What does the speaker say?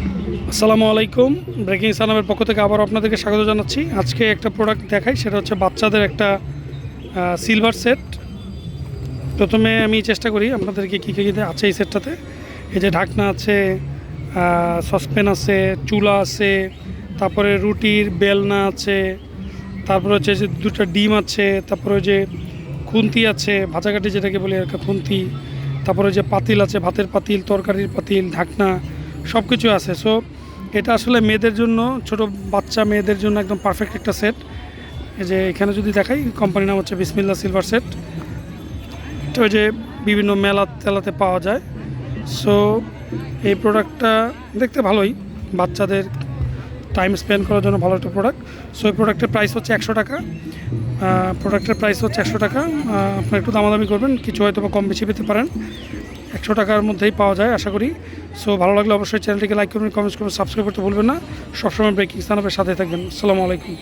আসসালামু আলাইকুম। ব্রেকিং সানামের পক্ষ থেকে আবার আপনাদেরকে স্বাগত জানাচ্ছি। আজকে একটা প্রোডাক্ট দেখাই, সেটা হচ্ছে বাচ্চাদের একটা সিলভার সেট। প্রথমে আমি চেষ্টা করি আপনাদেরকে কী কী আছে এই সেটটাতে। এই যে ঢাকনা আছে, সসপ্যান আছে, চুলা আছে, তারপরে রুটির বেলনা আছে, তারপরে হচ্ছে যে দুটো ডিম আছে, তারপরে যে খুন্তি আছে, ভাজাকাঠি যেটাকে বলি একটা খুন্তি, তারপরে যে পাতিল আছে, ভাতের পাতিল, তরকারির পাতিল, ঢাকনা, সব কিছু আছে। সো এটা আসলে মেয়েদের জন্য, ছোট বাচ্চা মেয়েদের জন্য একদম পারফেক্ট একটা সেট। এই যে এখানে যদি দেখাই, কোম্পানির নাম হচ্ছে বিসমিল্লাহ সিলভার সেট। এটা ওই যে বিভিন্ন মেলা তেলাতে পাওয়া যায়। সো এই প্রোডাক্টটা দেখতে ভালোই, বাচ্চাদের টাইম স্পেন্ড করার জন্য ভালো একটা প্রোডাক্ট। সো এই প্রোডাক্টের প্রাইস হচ্ছে 100 টাকা। প্রোডাক্টের প্রাইস হচ্ছে 100 টাকা। আপনারা একটু দামাদামি করবেন, কিছু হয়তো বা কম বেশি পেতে পারেন। 100 টাকার মধ্যেই পাওয়া যায় আশা করি। সো ভালো লাগলে অবশ্যই চ্যানেলটিকে লাইক করবেন, কমেন্টস করবেন, সাবস্ক্রাইব করতে ভুলবেন না। সবসময় ব্রেকিং সানামের সাথে থাকবেন। আসসালামু আলাইকুম।